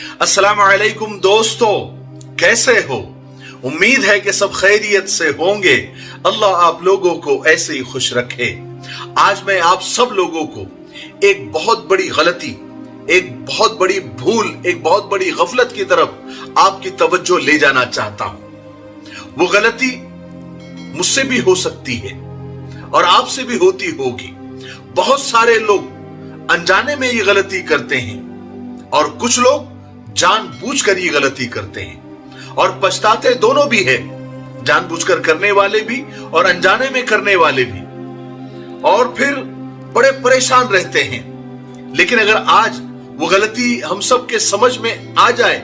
अस्सलाम वालेकुम दोस्तों, कैसे हो? उम्मीद है कि सब खैरियत से होंगे। अल्लाह आप लोगों को ऐसे ही खुश रखे। आज मैं आप सब लोगों को एक बहुत बड़ी गलती, एक बहुत बड़ी भूल, एक बहुत बड़ी गफलत की तरफ आपकी तवज्जो ले जाना चाहता हूं। वो गलती मुझसे भी हो सकती है और आपसे भी होती होगी। बहुत सारे लोग अनजाने में ये गलती करते हैं और कुछ लोग जानबूझकर ये गलती करते हैं और पछताते दोनों भी है, जानबूझकर करने वाले भी और अनजाने में करने वाले भी, और फिर बड़े परेशान रहते हैं। लेकिन अगर आज वो गलती हम सब के समझ में आ जाए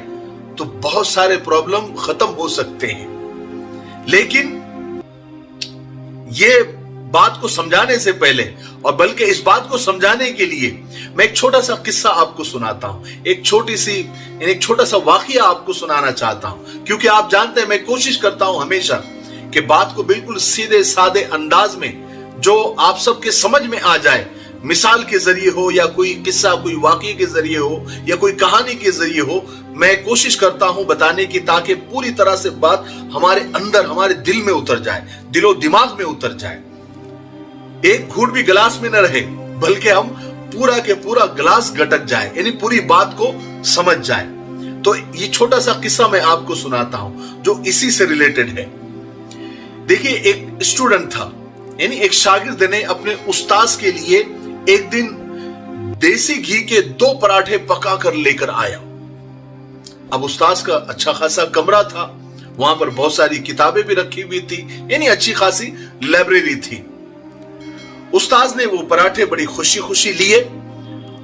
तो बहुत सारे प्रॉब्लम खत्म हो सकते हैं। लेकिन ये बात को समझाने से पहले और बल्कि इस बात को समझाने के लिए मैं एक छोटा सा किस्सा आपको सुनाता हूं, एक छोटा सा वाकया आपको सुनाना चाहता हूं। क्योंकि आप जानते हैं मैं कोशिश करता हूं हमेशा कि बात को बिल्कुल सीधे सादे अंदाज में जो आप सबके समझ में आ जाए, मिसाल के जरिए हो या कोई किस्सा, कोई वाकये के जरिए हो या कोई कहानी के जरिए हो, मैं कोशिश करता हूं बताने की, ताकि पूरी तरह से बात हमारे अंदर, हमारे दिल में उतर जाए, दिलो दिमाग में उतर जाए। एक घूंट भी गिलास में न रहे बल्कि हम पूरा के पूरा गिलास गटक जाए, यानी पूरी बात को समझ जाए। तो ये छोटा सा किस्सा मैं आपको सुनाता हूं जो इसी से रिलेटेड है। देखिए, एक स्टूडेंट था, यानी एक शागिर्द ने अपने उस्ताद के लिए एक दिन देसी घी के 2 पराठे पका कर लेकर आया। अब उस्ताद का अच्छा खासा कमरा था, वहां पर बहुत सारी किताबें भी रखी हुई थी, यानी अच्छी खासी लाइब्रेरी थी। उस्ताद ने वो पराठे बड़ी खुशी खुशी लिए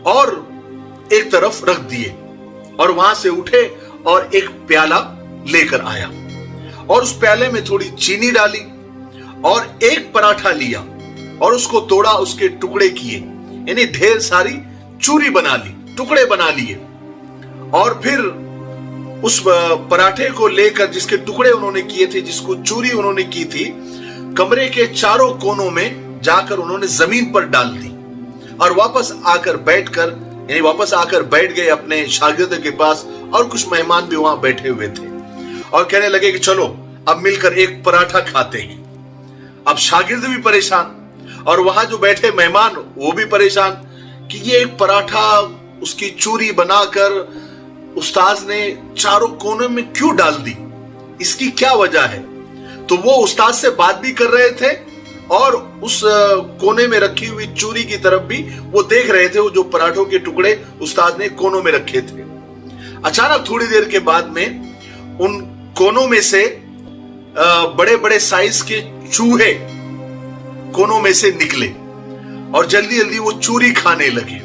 और एक तरफ रख दिए और वहां से उठे और एक प्याला लेकर आया और उस प्याले में थोड़ी चीनी डाली और एक पराठा लिया और उसको तोड़ा, उसके टुकड़े किए, यानी ढेर सारी चूरी बना ली, टुकड़े बना लिए। और फिर उस पराठे को लेकर, जिसके टुकड़े उन्होंने किए थे, जिसको चूरी उन्होंने की थी, कमरे के चारों कोनों में जाकर उन्होंने जमीन पर डाल दी और वापस आकर बैठ गए अपने शागिर्द के पास। और कुछ मेहमान भी वहां बैठे हुए थे और कहने लगे कि चलो अब मिलकर एक पराठा खाते हैं। अब शागिर्द भी परेशान और वहां जो बैठे मेहमान वो भी परेशान कि ये एक पराठा, उसकी चूरी बनाकर उस्ताद ने चारों कोनों में क्यों डाल दी, इसकी क्या वजह है। तो वो उस्ताद से बात भी कर रहे थे और उस कोने में रखी हुई चूरी की तरफ भी वो देख रहे थे, वो जो पराठों के टुकड़े उस्ताद ने कोनों में रखे थे। अचानक थोड़ी देर के बाद में उन कोनों में से बड़े बड़े साइज के चूहे कोनों में से निकले और जल्दी जल्दी वो चूरी खाने लगे।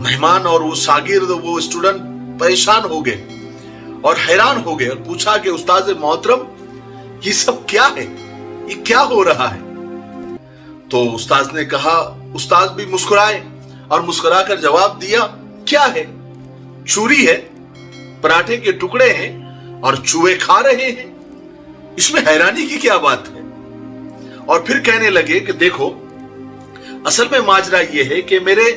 मेहमान और वो शागिर्द, वो स्टूडेंट परेशान हो गए और हैरान हो गए और पूछा कि उस्ताद मोहतरम, ये सब क्या है, ये क्या हो रहा है? तो उस्ताद ने कहा, उस्ताद भी मुस्कुराए और मुस्कुराकर जवाब दिया, क्या है? चूरी है, पराठे के टुकड़े हैं और चूहे खा रहे हैं, इसमें हैरानी की क्या बात है? और फिर कहने लगे कि देखो, असल में माजरा ये है कि मेरे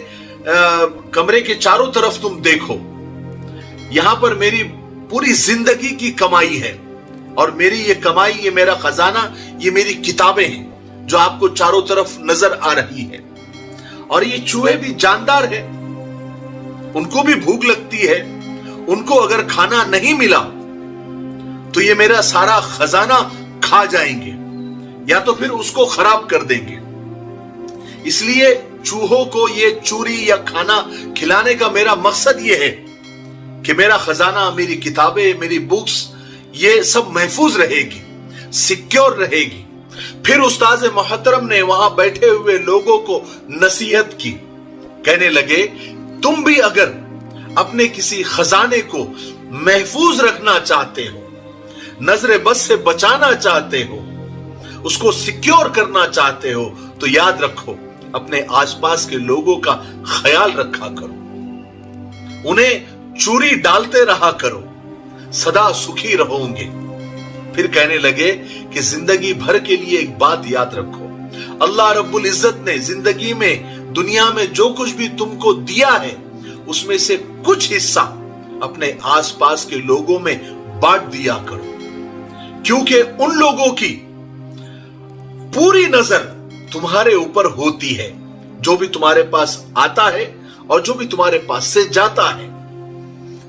कमरे के चारों तरफ तुम देखो, यहां पर मेरी पूरी जिंदगी की कमाई है और मेरी ये कमाई, ये मेरा खजाना, ये मेरी किताबें हैं जो आपको चारों तरफ नजर आ रही है। और ये चूहे भी जानदार है, उनको भी भूख लगती है, उनको अगर खाना नहीं मिला तो ये मेरा सारा खजाना खा जाएंगे या तो फिर उसको खराब कर देंगे। इसलिए चूहों को ये चूरी या खाना खिलाने का मेरा मकसद ये है कि मेरा खजाना, मेरी किताबें, मेरी बुक्स, ये सब महफूज रहेगी, सिक्योर रहेगी। फिर उस्ताद मोहतरम ने वहां बैठे हुए लोगों को नसीहत की, कहने लगे, तुम भी अगर अपने किसी खजाने को महफूज रखना चाहते हो, नजरे बस से बचाना चाहते हो, उसको सिक्योर करना चाहते हो, तो याद रखो, अपने आसपास के लोगों का ख्याल रखा करो, उन्हें चूरी डालते रहा करो, सदा सुखी रहोगे। फिर कहने लगे कि जिंदगी भर के लिए एक बात याद रखो, अल्लाह रब्बुल इज्जत ने जिंदगी में, दुनिया में जो कुछ भी तुमको दिया है उसमें से कुछ हिस्सा अपने आसपास के लोगों में बांट दिया करो, क्योंकि उन लोगों की पूरी नजर तुम्हारे ऊपर होती है, जो भी तुम्हारे पास आता है और जो भी तुम्हारे पास से जाता है।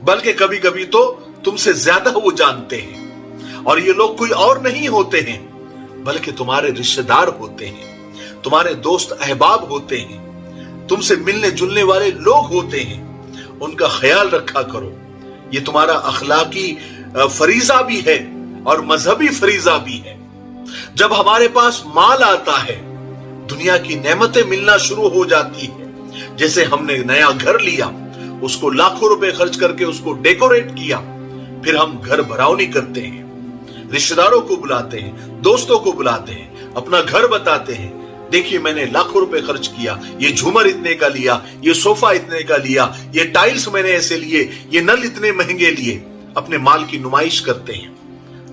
बल्कि कभी कभी तो तुमसे ज्यादा वो जानते हैं, और ये लोग कोई और नहीं होते हैं बल्कि तुम्हारे रिश्तेदार होते हैं, तुम्हारे दोस्त अहबाब होते हैं, तुमसे मिलने जुलने वाले लोग होते हैं। उनका ख्याल रखा करो। ये तुम्हारा अखलाकी फरीजा भी है और मजहबी फरीजा भी है। जब हमारे पास माल आता है, दुनिया की नेमतें मिलना शुरू हो जाती है। जैसे हमने नया घर लिया, उसको लाखों रुपए खर्च करके उसको डेकोरेट किया, फिर हम घर भरावनी करते हैं, रिश्तेदारों को बुलाते हैं, दोस्तों को बुलाते हैं, अपना घर बताते हैं, देखिए मैंने लाखों रुपए खर्च किया, ये झूमर इतने का लिया, ये सोफा इतने का लिया, ये टाइल्स मैंने ऐसे लिए, ये नल इतने महंगे लिए। अपने माल की नुमाइश करते हैं,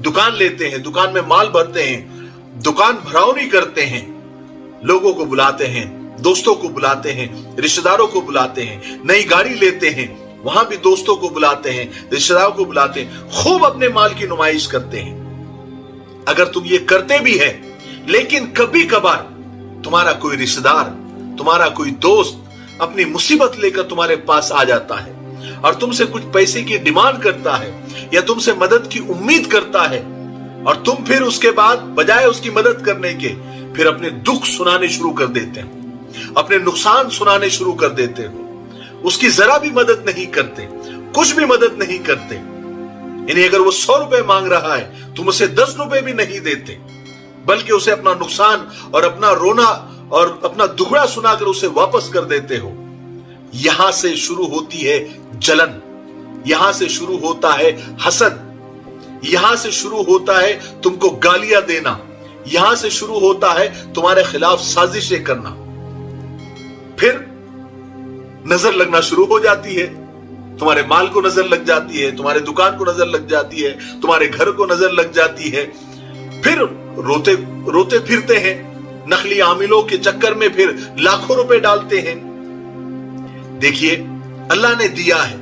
दुकान लेते हैं, दुकान में माल भरते हैं, दुकान भरावनी करते हैं, लोगों को बुलाते हैं, दोस्तों को बुलाते हैं, रिश्तेदारों को बुलाते हैं, नई गाड़ी लेते हैं, वहां भी दोस्तों को बुलाते हैं, रिश्तेदारों को बुलाते हैं, खूब अपने माल की नुमाइश करते हैं। अगर तुम ये करते भी है, लेकिन कभी कभार तुम्हारा कोई रिश्तेदार, तुम्हारा कोई दोस्त अपनी मुसीबत लेकर तुम्हारे पास आ जाता है और तुमसे कुछ पैसे की डिमांड करता है या तुमसे मदद की उम्मीद करता है, और तुम फिर उसके बाद बजाय उसकी मदद करने के फिर अपने दुख सुनाने शुरू कर देते हो, अपने नुकसान सुनाने शुरू कर देते हो, उसकी जरा भी मदद नहीं करते, कुछ भी मदद नहीं करते। यानी अगर वो 100 रुपए मांग रहा है, तुम उसे 10 रुपए भी नहीं देते, बल्कि उसे अपना नुकसान और अपना रोना और अपना दुखड़ा सुनाकर उसे वापस कर देते हो। यहां से शुरू होती है जलन, यहां से शुरू होता है हसद, यहां से शुरू होता है तुमको गालियां देना, यहां से शुरू होता है तुम्हारे खिलाफ साजिशें करना। फिर नजर लगना शुरू हो जाती है, तुम्हारे माल को नजर लग जाती है, तुम्हारे दुकान को नजर लग जाती है, तुम्हारे घर को नजर लग जाती है। फिर रोते रोते फिरते हैं, नकली आमिलों के चक्कर में फिर लाखों रुपए डालते हैं। देखिए, अल्लाह ने दिया है,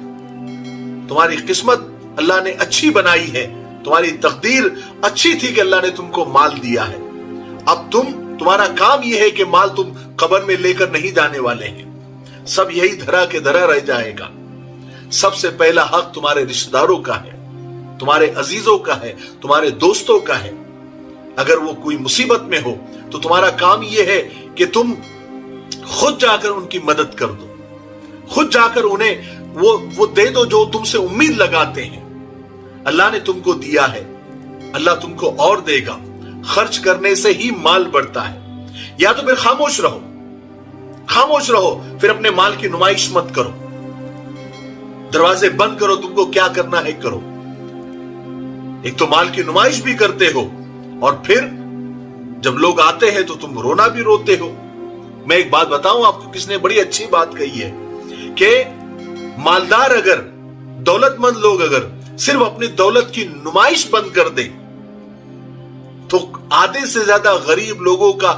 तुम्हारी किस्मत अल्लाह ने अच्छी बनाई है, तुम्हारी तकदीर अच्छी थी कि अल्लाह ने तुमको माल दिया है। अब तुम्हारा काम यह है कि माल तुम कब्र में लेकर नहीं जाने वाले हैं, सब यही धरा के धरा रह जाएगा। सबसे पहला हक तुम्हारे रिश्तेदारों का है, तुम्हारे अजीजों का है, तुम्हारे दोस्तों का है। अगर वो कोई मुसीबत में हो तो तुम्हारा काम यह है कि तुम खुद जाकर उनकी मदद कर दो, खुद जाकर उन्हें वो दे दो जो तुमसे उम्मीद लगाते हैं। अल्लाह ने तुमको दिया है, अल्लाह तुमको और देगा। खर्च करने से ही माल बढ़ता है। या तो फिर खामोश रहो, खामोश रहो, फिर अपने माल की नुमाइश मत करो, दरवाजे बंद करो, तुमको क्या करना है करो। एक तो माल की नुमाइश भी करते हो, और फिर जब लोग आते हैं तो तुम रोना भी रोते हो। मैं एक बात बताऊं आपको, किसने बड़ी अच्छी बात कही है कि मालदार अगर, दौलतमंद लोग अगर सिर्फ अपनी दौलत की नुमाइश बंद कर दे तो आधे से ज्यादा गरीब लोगों का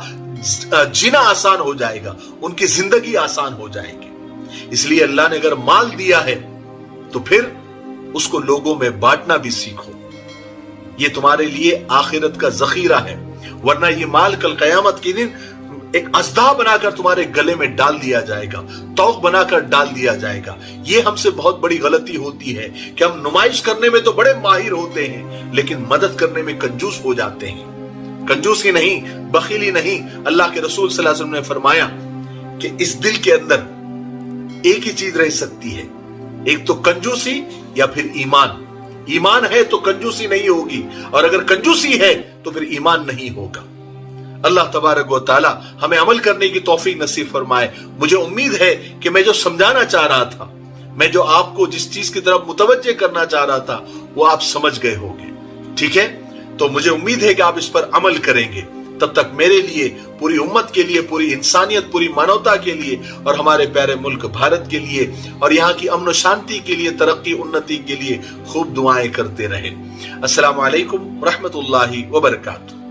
जीना आसान हो जाएगा, उनकी जिंदगी आसान हो जाएगी। इसलिए अल्लाह ने अगर माल दिया है तो फिर उसको लोगों में बांटना भी सीखो। ये तुम्हारे लिए आखिरत का जखीरा है, वरना ये माल कल कयामत के दिन एक अज़दा बनाकर तुम्हारे गले में डाल दिया जाएगा, तौक बनाकर डाल दिया जाएगा। ये हमसे बहुत बड़ी गलती होती है कि हम नुमाइश करने में तो बड़े माहिर होते हैं, लेकिन मदद करने में कंजूस हो जाते हैं। कंजूसी नहीं, बखीली नहीं। अल्लाह के रसूल सल्लल्लाहु अलैहि वसल्लम ने फरमाया कि इस दिल के अंदर एक ही चीज रह सकती है, एक तो कंजूसी या फिर ईमान। ईमान है तो कंजूसी नहीं होगी, और अगर कंजूसी है तो फिर ईमान नहीं होगा। अल्लाह तबारक व तआला हमें अमल करने की तौफीक नसीब फरमाए। मुझे उम्मीद है कि मैं जो समझाना चाह रहा था, मैं जो आपको जिस चीज की तरफ मुतवज्जे करना चाह रहा था, वो आप समझ गए होंगे। ठीक है, तो मुझे उम्मीद है कि आप इस पर अमल करेंगे। तब तक मेरे लिए, पूरी उम्मत के लिए, पूरी इंसानियत, पूरी मानवता के लिए और हमारे प्यारे मुल्क भारत के लिए और यहाँ की अमन शांति के लिए, तरक्की उन्नति के लिए खूब दुआएं करते रहें। अस्सलामु अलैकुम रहमतुल्लाहि व बरकातुहू।